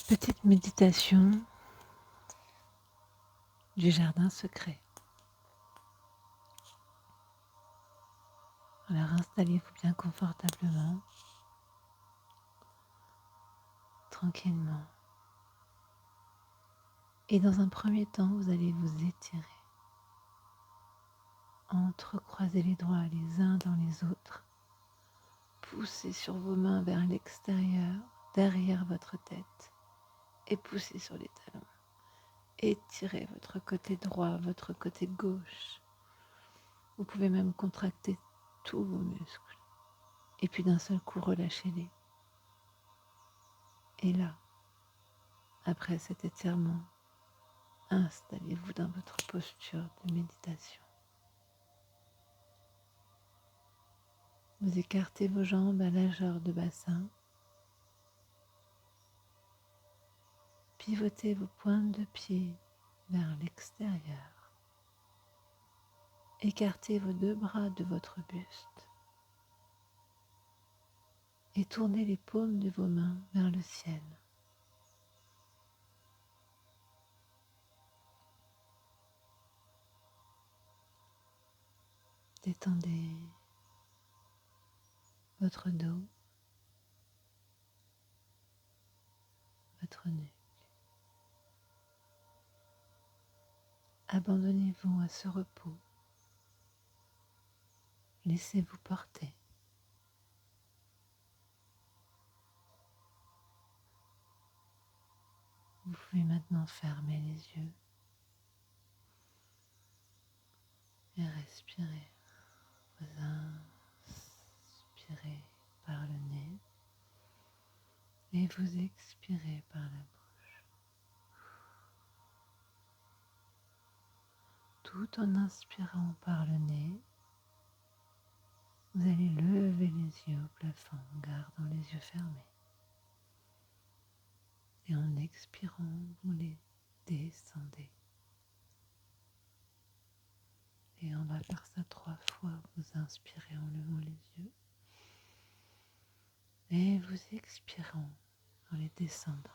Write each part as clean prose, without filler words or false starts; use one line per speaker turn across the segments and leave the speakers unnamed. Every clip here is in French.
Petite méditation du jardin secret. Alors installez-vous bien confortablement, tranquillement. Et dans un premier temps, vous allez vous étirer. Entrecroiser les doigts les uns dans les autres. Poussez sur vos mains vers l'extérieur, derrière votre tête. Et poussez sur les talons. Étirez votre côté droit, votre côté gauche. Vous pouvez même contracter tous vos muscles. Et puis d'un seul coup, relâchez-les. Et là, après cet étirement, installez-vous dans votre posture de méditation. Vous écartez vos jambes à largeur de bassin. Pivotez vos pointes de pied vers l'extérieur. Écartez vos deux bras de votre buste. Et tournez les paumes de vos mains vers le ciel. Détendez votre dos, votre nuque. Abandonnez-vous à ce repos. Laissez-vous porter. Vous pouvez maintenant fermer les yeux et respirer. Vous inspirez par le nez et vous expirez par la bouche. Tout en inspirant par le nez, vous allez lever les yeux au plafond en gardant les yeux fermés. Et en expirant, vous les descendez. Et on va faire ça 3 fois. Vous inspirez en levant les yeux. Et vous expirez en les descendant.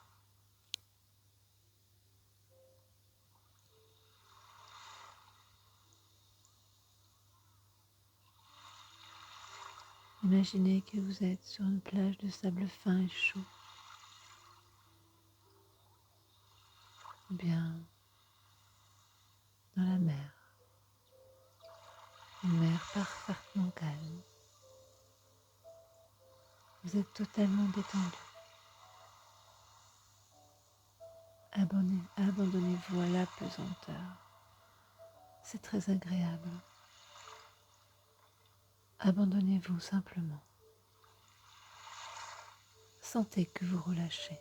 Imaginez que vous êtes sur une plage de sable fin et chaud. Ou bien dans la mer. Une mer parfaitement calme. Vous êtes totalement détendu. Abandonnez-vous à la pesanteur. C'est très agréable. Abandonnez-vous simplement. Sentez que vous relâchez.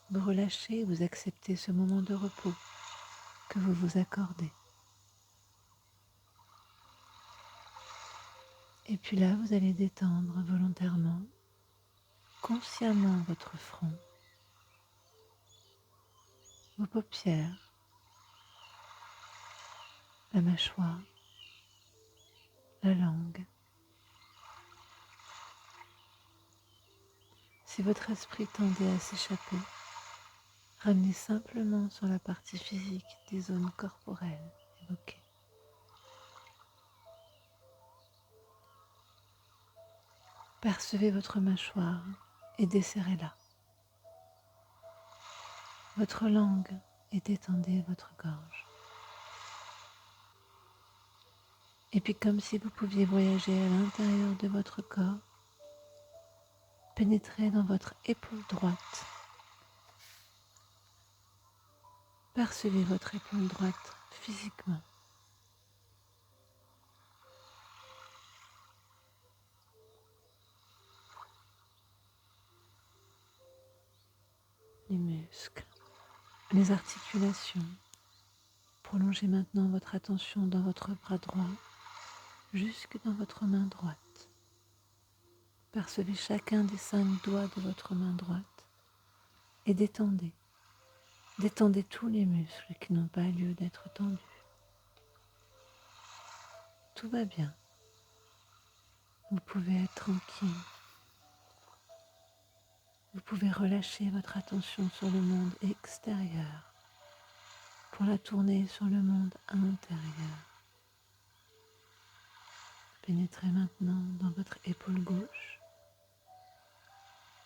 Vous relâchez et vous acceptez ce moment de repos que vous vous accordez. Et puis là, vous allez détendre volontairement, consciemment votre front, vos paupières, la mâchoire, la langue. Si votre esprit tendait à s'échapper, ramenez simplement sur la partie physique des zones corporelles évoquées. Percevez votre mâchoire et desserrez-la. Votre langue et détendez votre gorge. Et puis comme si vous pouviez voyager à l'intérieur de votre corps, pénétrez dans votre épaule droite. Percevez votre épaule droite physiquement. Les muscles, les articulations. Prolongez maintenant votre attention dans votre bras droit jusque dans votre main droite. Percevez chacun des 5 doigts de votre main droite et détendez. Détendez tous les muscles qui n'ont pas lieu d'être tendus. Tout va bien. Vous pouvez être tranquille. Vous pouvez relâcher votre attention sur le monde extérieur pour la tourner sur le monde intérieur. Pénétrez maintenant dans votre épaule gauche.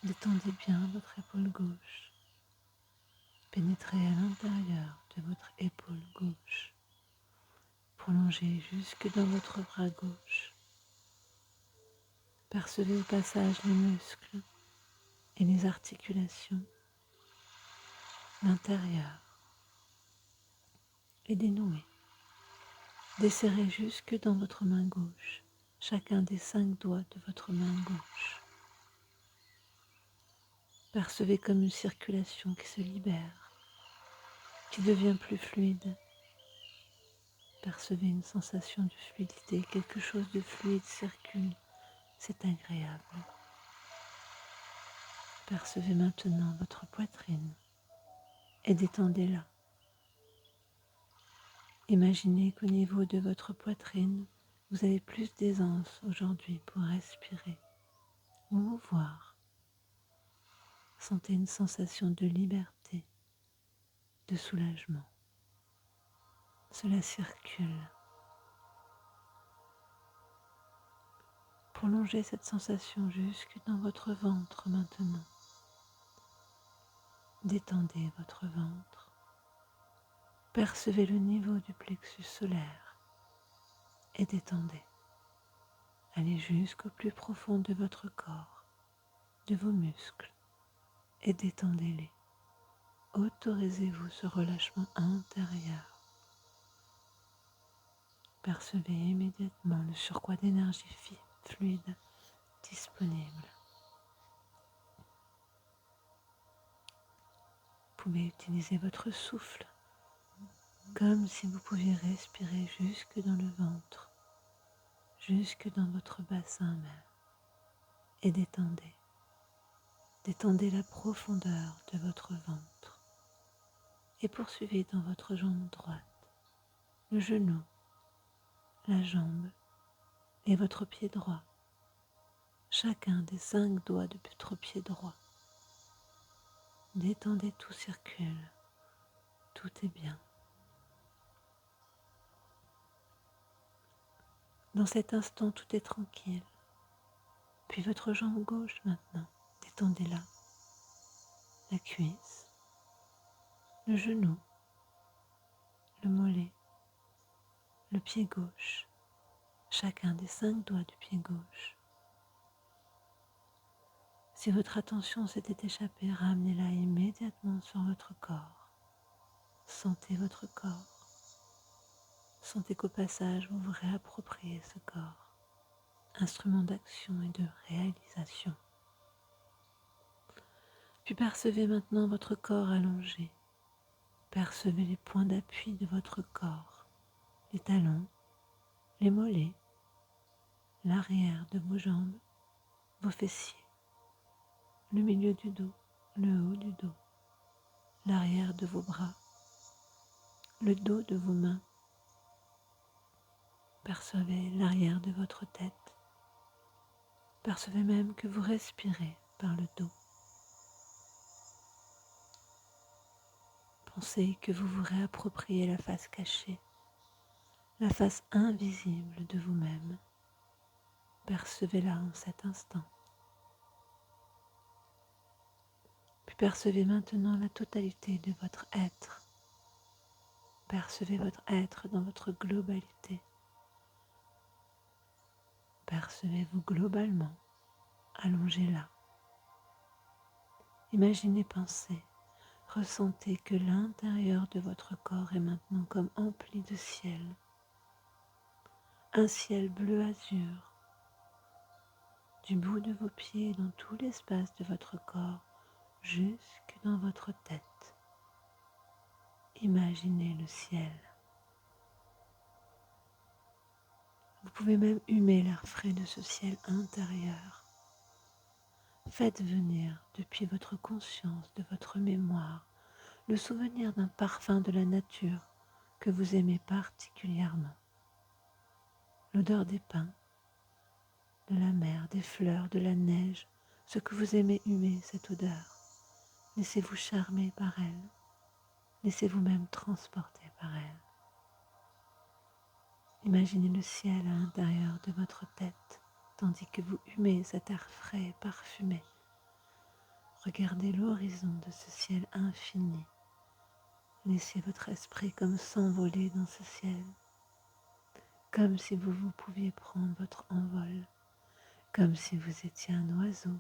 Détendez bien votre épaule gauche. Pénétrez à l'intérieur de votre épaule gauche. Prolongez jusque dans votre bras gauche. Percevez au passage les muscles et les articulations, l'intérieur, et dénouez. Desserrez jusque dans votre main gauche, chacun des 5 doigts de votre main gauche. Percevez comme une circulation qui se libère, qui devient plus fluide. Percevez une sensation de fluidité, quelque chose de fluide circule, c'est agréable. Percevez maintenant votre poitrine et détendez-la. Imaginez qu'au niveau de votre poitrine, vous avez plus d'aisance aujourd'hui pour respirer ou vous voir. Sentez une sensation de liberté, de soulagement. Cela circule. Prolongez cette sensation jusque dans votre ventre maintenant. Détendez votre ventre. Percevez le niveau du plexus solaire et détendez. Allez jusqu'au plus profond de votre corps, de vos muscles et détendez-les. Autorisez-vous ce relâchement intérieur. Percevez immédiatement le surcroît d'énergie fluide disponible. Vous pouvez utiliser votre souffle comme si vous pouviez respirer jusque dans le ventre, jusque dans votre bassin même, et détendez. Détendez la profondeur de votre ventre et poursuivez dans votre jambe droite, le genou, la jambe et votre pied droit, chacun des 5 doigts de votre pied droit. Détendez, tout circule, tout est bien. Dans cet instant, tout est tranquille. Puis votre jambe gauche maintenant, détendez-la, la cuisse, le genou, le mollet, le pied gauche, chacun des 5 doigts du pied gauche. Si votre attention s'était échappée, ramenez-la immédiatement sur votre corps. Sentez votre corps. Sentez qu'au passage, vous vous réappropriez ce corps, instrument d'action et de réalisation. Puis percevez maintenant votre corps allongé. Percevez les points d'appui de votre corps, les talons, les mollets, l'arrière de vos jambes, vos fessiers, le milieu du dos, le haut du dos, l'arrière de vos bras, le dos de vos mains. Percevez l'arrière de votre tête. Percevez même que vous respirez par le dos. Pensez que vous vous réappropriez la face cachée, la face invisible de vous-même. Percevez-la en cet instant. Puis percevez maintenant la totalité de votre être. Percevez votre être dans votre globalité. Percevez-vous globalement, allongé là. Imaginez, pensez, ressentez que l'intérieur de votre corps est maintenant comme empli de ciel. Un ciel bleu azur, du bout de vos pieds dans tout l'espace de votre corps, jusque dans votre tête. Imaginez le ciel. Vous pouvez même humer l'air frais de ce ciel intérieur. Faites venir depuis votre conscience, de votre mémoire, le souvenir d'un parfum de la nature que vous aimez particulièrement. L'odeur des pins, de la mer, des fleurs, de la neige, ce que vous aimez humer, cette odeur. Laissez-vous charmer par elle. Laissez-vous même transporter par elle. Imaginez le ciel à l'intérieur de votre tête, tandis que vous humez cet air frais et parfumé. Regardez l'horizon de ce ciel infini. Laissez votre esprit comme s'envoler dans ce ciel, comme si vous pouviez prendre votre envol, comme si vous étiez un oiseau.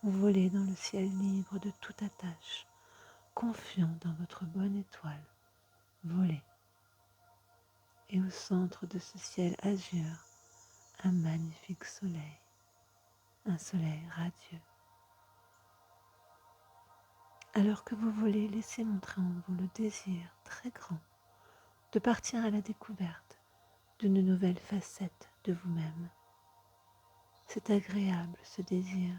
Vous volez dans le ciel libre de toute attache, confiant dans votre bonne étoile. Volez. Et au centre de ce ciel azur, un magnifique soleil, un soleil radieux. Alors que vous volez, laissez montrer en vous le désir très grand de partir à la découverte d'une nouvelle facette de vous-même. C'est agréable ce désir,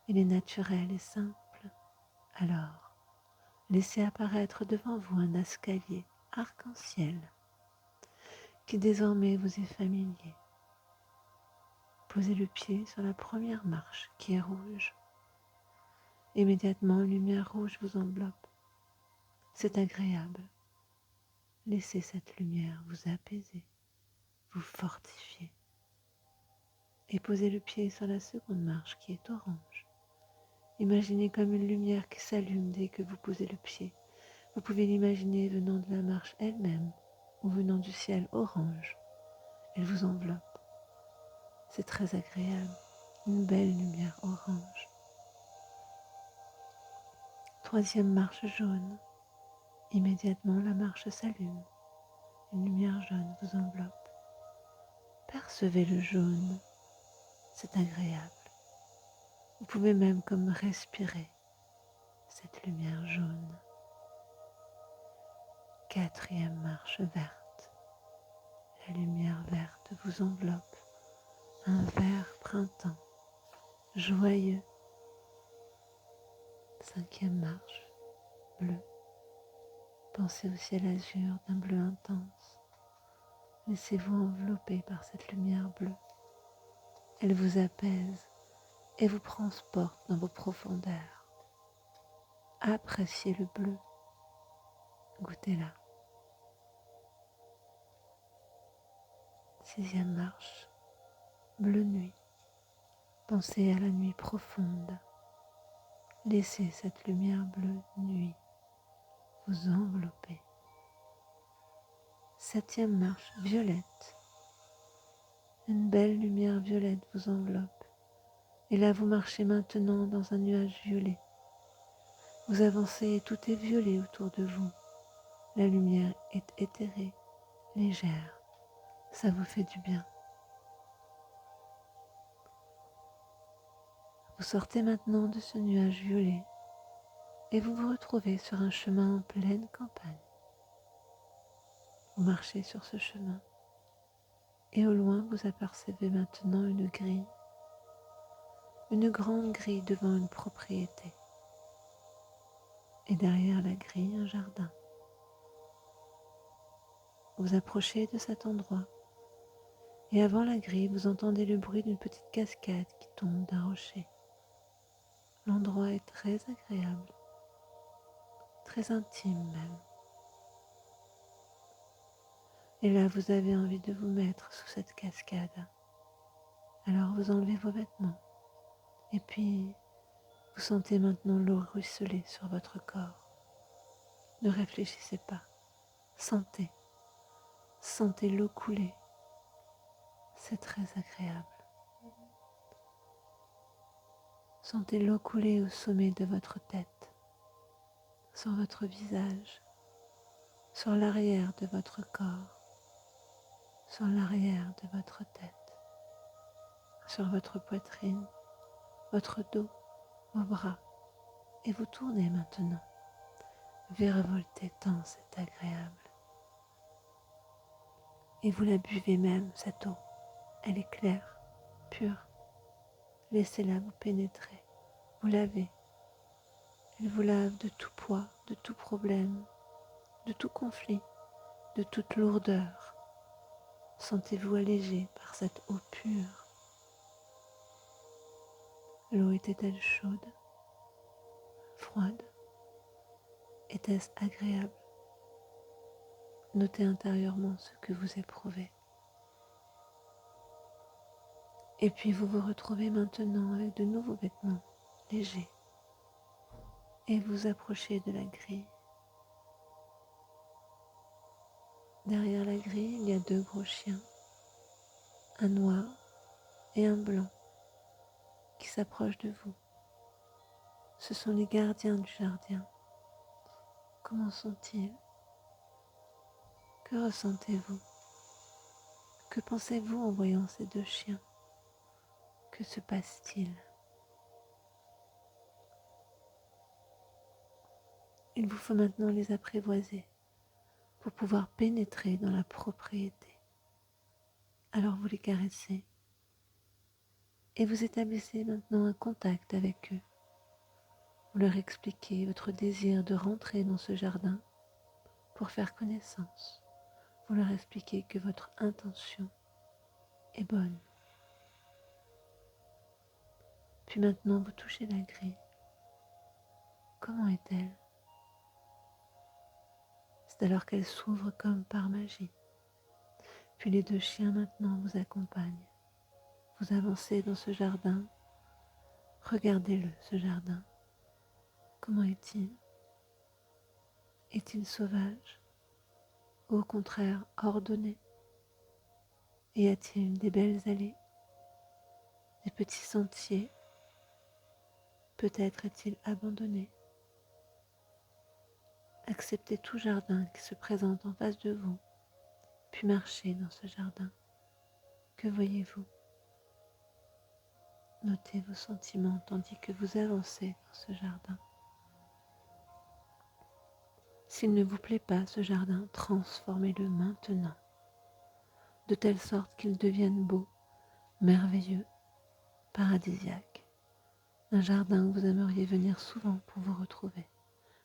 il est naturel et simple. Alors, laissez apparaître devant vous un escalier arc-en-ciel qui désormais vous est familier. Posez le pied sur la première marche qui est rouge. Immédiatement, une lumière rouge vous enveloppe. C'est agréable. Laissez cette lumière vous apaiser, vous fortifier. Et posez le pied sur la seconde marche qui est orange. Imaginez comme une lumière qui s'allume dès que vous posez le pied. Vous pouvez l'imaginer venant de la marche elle-même ou venant du ciel orange. Elle vous enveloppe. C'est très agréable. Une belle lumière orange. Troisième marche jaune. Immédiatement, la marche s'allume. Une lumière jaune vous enveloppe. Percevez le jaune. C'est agréable. Vous pouvez même comme respirer cette lumière jaune. Quatrième marche verte. La lumière verte vous enveloppe. Un vert printemps, joyeux. Cinquième marche, bleu. Pensez au ciel azur d'un bleu intense. Laissez-vous envelopper par cette lumière bleue. Elle vous apaise et vous transporte dans vos profondeurs. Appréciez le bleu. Goûtez-la. Sixième marche, bleu nuit. Pensez à la nuit profonde. Laissez cette lumière bleue nuit vous envelopper. Septième marche, violette. Une belle lumière violette vous enveloppe. Et là, vous marchez maintenant dans un nuage violet. Vous avancez et tout est violet autour de vous. La lumière est éthérée, légère. Ça vous fait du bien. Vous sortez maintenant de ce nuage violet et vous vous retrouvez sur un chemin en pleine campagne. Vous marchez sur ce chemin et au loin vous apercevez maintenant une grille, une grande grille devant une propriété. Et derrière la grille, un jardin. Vous approchez de cet endroit et avant la grille, vous entendez le bruit d'une petite cascade qui tombe d'un rocher. L'endroit est très agréable, très intime même. Et là, vous avez envie de vous mettre sous cette cascade. Alors vous enlevez vos vêtements et puis vous sentez maintenant l'eau ruisseler sur votre corps. Ne réfléchissez pas, sentez, sentez l'eau couler. C'est très agréable. Sentez l'eau couler au sommet de votre tête, sur votre visage, sur l'arrière de votre corps, sur l'arrière de votre tête, sur votre poitrine, votre dos, vos bras. Et vous tournez maintenant. Virevoltez tant c'est agréable. Et vous la buvez même, cette eau. Elle est claire, pure. Laissez-la vous pénétrer. Vous lavez. Elle vous lave de tout poids, de tout problème, de tout conflit, de toute lourdeur. Sentez-vous allégé par cette eau pure. L'eau était-elle chaude, froide? Était-ce agréable? Notez intérieurement ce que vous éprouvez. Et puis vous vous retrouvez maintenant avec de nouveaux vêtements légers et vous approchez de la grille. Derrière la grille, il y a deux gros chiens, un noir et un blanc, qui s'approchent de vous. Ce sont les gardiens du jardin. Comment sont-ils? Que ressentez-vous? Que pensez-vous en voyant ces deux chiens? Que se passe-t-il? Il vous faut maintenant les apprivoiser pour pouvoir pénétrer dans la propriété. Alors vous les caressez et vous établissez maintenant un contact avec eux. Vous leur expliquez votre désir de rentrer dans ce jardin pour faire connaissance. Vous leur expliquez que votre intention est bonne. Puis maintenant vous touchez la grille. Comment est-elle? C'est alors qu'elle s'ouvre comme par magie. Puis les deux chiens maintenant vous accompagnent. Vous avancez dans ce jardin. Regardez-le, ce jardin. Comment est-il? Est-il sauvage? Ou au contraire ordonné? Y a-t-il des belles allées? Des petits sentiers? Peut-être est-il abandonné? Acceptez tout jardin qui se présente en face de vous, puis marchez dans ce jardin. Que voyez-vous? Notez vos sentiments tandis que vous avancez dans ce jardin. S'il ne vous plaît pas ce jardin, transformez-le maintenant, de telle sorte qu'il devienne beau, merveilleux, paradisiaque. Un jardin où vous aimeriez venir souvent pour vous retrouver,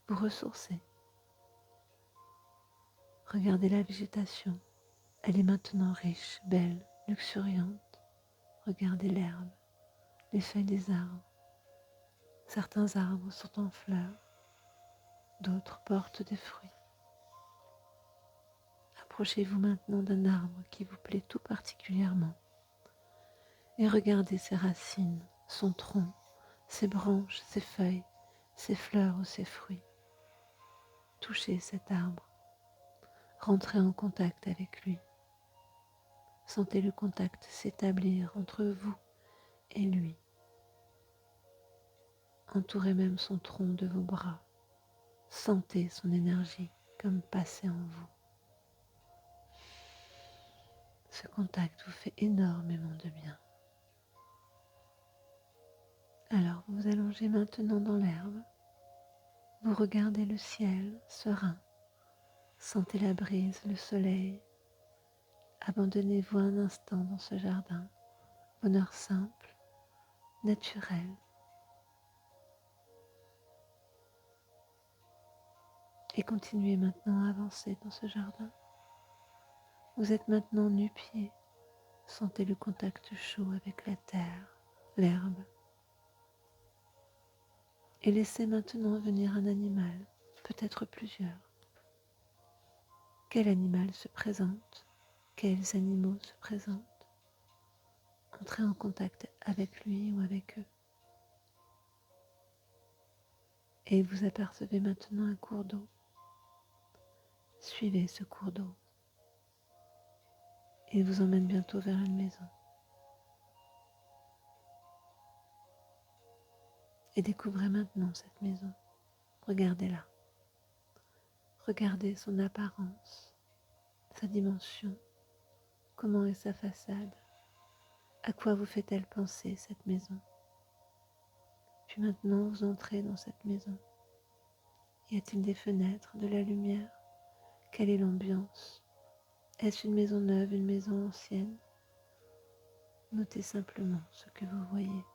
vous ressourcer. Regardez la végétation, elle est maintenant riche, belle, luxuriante. Regardez l'herbe, les feuilles des arbres. Certains arbres sont en fleurs, d'autres portent des fruits. Approchez-vous maintenant d'un arbre qui vous plaît tout particulièrement et regardez ses racines, son tronc, ses branches, ses feuilles, ses fleurs ou ses fruits. Touchez cet arbre, rentrez en contact avec lui. Sentez le contact s'établir entre vous et lui. Entourez même son tronc de vos bras. Sentez son énergie comme passer en vous. Ce contact vous fait énormément de bien. Alors vous vous allongez maintenant dans l'herbe. Vous regardez le ciel serein. Sentez la brise, le soleil. Abandonnez-vous un instant dans ce jardin. Bonheur simple, naturel. Et continuez maintenant à avancer dans ce jardin. Vous êtes maintenant nu-pieds. Sentez le contact chaud avec la terre, l'herbe. Et laissez maintenant venir un animal, peut-être plusieurs. Quel animal se présente? Quels animaux se présentent? Entrez en contact avec lui ou avec eux. Et vous apercevez maintenant un cours d'eau. Suivez ce cours d'eau. Il vous emmène bientôt vers une maison. Et découvrez maintenant cette maison. Regardez-la. Regardez son apparence, sa dimension. Comment est sa façade? À quoi vous fait-elle penser cette maison? Puis maintenant vous entrez dans cette maison. Y a-t-il des fenêtres, de la lumière? Quelle est l'ambiance? Est-ce une maison neuve, une maison ancienne? Notez simplement ce que vous voyez.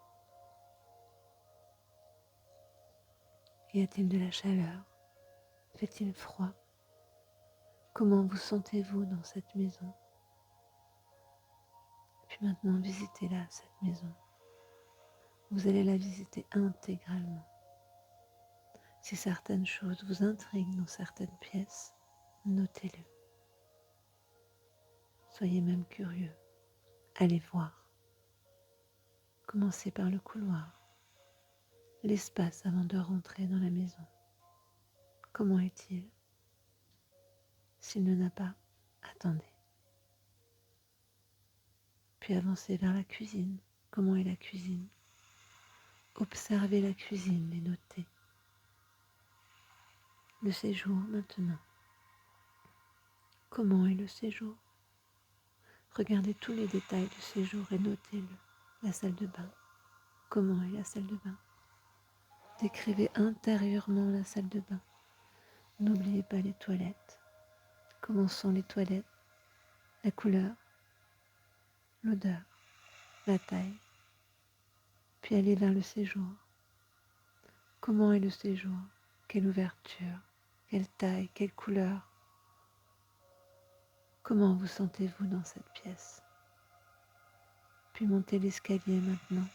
Y a-t-il de la chaleur? Fait-il froid? Comment vous sentez-vous dans cette maison? Puis maintenant visitez-la, cette maison. vous allez la visiter intégralement. Si certaines choses vous intriguent dans certaines pièces, notez-le. Soyez même curieux. Allez voir. Commencez par le couloir, l'espace avant de rentrer dans la maison. Comment est-il? S'il ne l'a pas, attendez. Puis avancez vers la cuisine. Comment est la cuisine? Observez la cuisine et notez. Le séjour maintenant. Comment est le séjour? Regardez tous les détails du séjour et notez-le. La salle de bain. Comment est la salle de bain? Décrivez intérieurement la salle de bain. N'oubliez pas les toilettes. Comment sont les toilettes? La couleur, l'odeur, la taille. Puis allez vers le séjour. Comment est le séjour? Quelle ouverture? Quelle taille? Quelle couleur? Comment vous sentez-vous dans cette pièce? Puis montez l'escalier maintenant.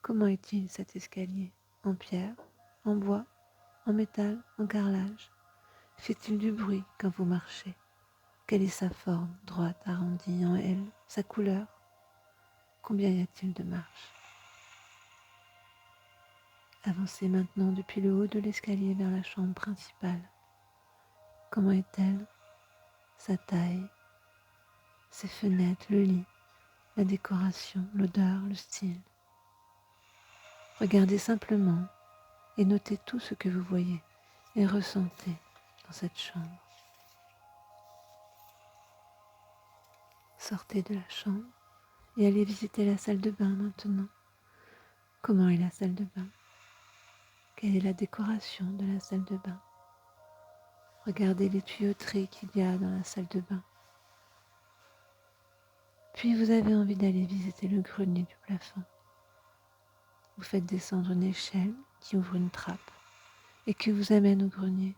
Comment est-il cet escalier? En pierre? En bois? En métal? En carrelage? Fait-il du bruit quand vous marchez? Quelle est sa forme? Droite, arrondie, en L? Sa couleur? Combien y a-t-il de marches? Avancez maintenant depuis le haut de l'escalier vers la chambre principale. Comment est-elle? Sa taille, ses fenêtres, le lit, la décoration, l'odeur, le style. Regardez simplement et notez tout ce que vous voyez et ressentez dans cette chambre. Sortez de la chambre et allez visiter la salle de bain maintenant. Comment est la salle de bain? Quelle est la décoration de la salle de bain? Regardez les tuyauteries qu'il y a dans la salle de bain. Puis vous avez envie d'aller visiter le grenier du plafond. Vous faites descendre une échelle qui ouvre une trappe et qui vous amène au grenier.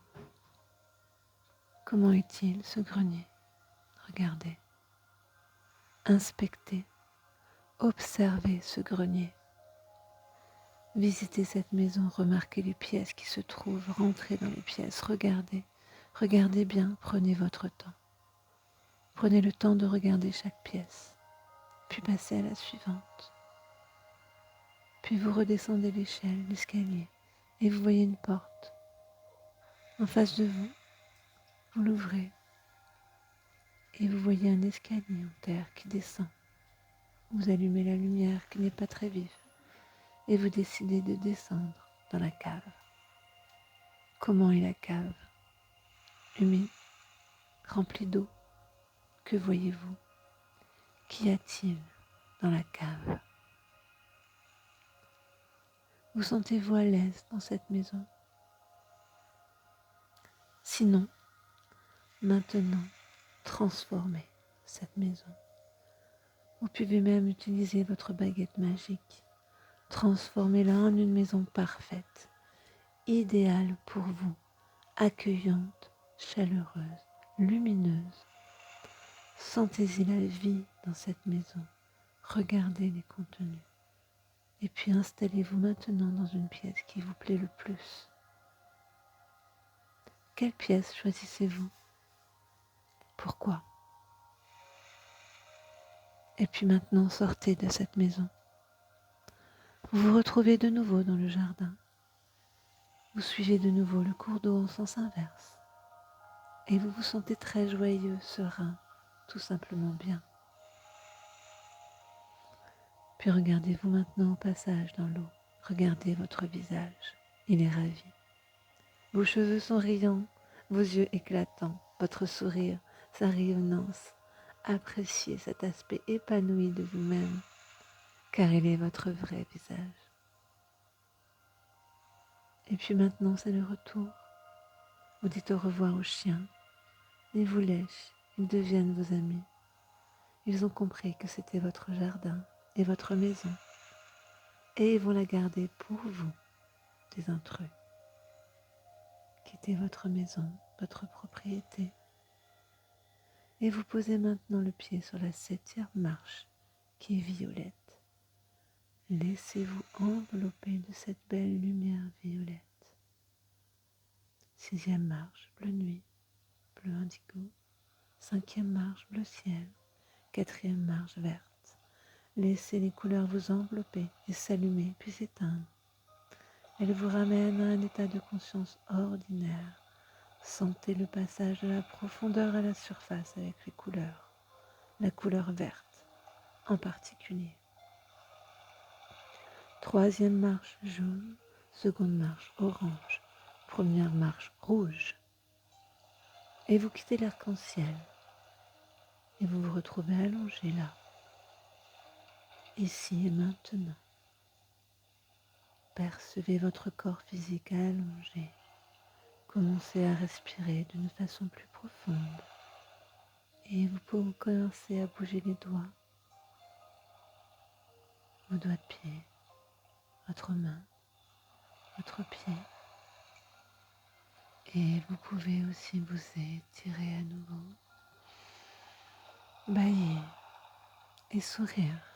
Comment est-il ce grenier? Regardez, inspectez, observez ce grenier. Visitez cette maison, remarquez les pièces qui se trouvent, rentrez dans les pièces, regardez, regardez bien, prenez votre temps. Prenez le temps de regarder chaque pièce, puis passez à la suivante. Puis vous redescendez l'échelle, l'escalier, et vous voyez une porte. En face de vous, vous l'ouvrez, et vous voyez un escalier en terre qui descend. Vous allumez la lumière qui n'est pas très vive, et vous décidez de descendre dans la cave. Comment est la cave? Humide, remplie d'eau. Que voyez-vous? Qu'y a-t-il dans la cave? Vous sentez-vous à l'aise dans cette maison? Sinon, maintenant, transformez cette maison. Vous pouvez même utiliser votre baguette magique. Transformez-la en une maison parfaite, idéale pour vous, accueillante, chaleureuse, lumineuse. Sentez-y la vie dans cette maison. Regardez les contenus. Et puis installez-vous maintenant dans une pièce qui vous plaît le plus. Quelle pièce choisissez-vous? Pourquoi? Et puis maintenant, sortez de cette maison. Vous vous retrouvez de nouveau dans le jardin. Vous suivez de nouveau le cours d'eau en sens inverse. Et vous vous sentez très joyeux, serein, tout simplement bien. Puis regardez-vous maintenant au passage dans l'eau. Regardez votre visage. Il est ravi. Vos cheveux sont riants, vos yeux éclatants, votre sourire, sa rayonnance. Appréciez cet aspect épanoui de vous-même, car il est votre vrai visage. Et puis maintenant, c'est le retour. Vous dites au revoir aux chiens. Ils vous lèchent, ils deviennent vos amis. Ils ont compris que c'était votre jardin et votre maison. Et ils vont la garder pour vous, des intrus. Quittez votre maison, votre propriété. Et vous posez maintenant le pied sur la 7e marche qui est violette. Laissez-vous envelopper de cette belle lumière violette. 6e marche, bleu nuit, bleu indigo. 5e marche, bleu ciel. 4e marche, verte. Laissez les couleurs vous envelopper et s'allumer puis s'éteindre. Elles vous ramènent à un état de conscience ordinaire. Sentez le passage de la profondeur à la surface avec les couleurs. La couleur verte en particulier. 3e marche, jaune. 2e marche, orange. 1re marche, rouge. Et vous quittez l'arc-en-ciel. Et vous vous retrouvez allongé là, ici et maintenant. Percevez votre corps physique allongé. Commencez à respirer d'une façon plus profonde. Et vous pouvez commencer à bouger les doigts, vos doigts de pied, votre main, votre pied. Et vous pouvez aussi vous étirer à nouveau, bâiller et sourire.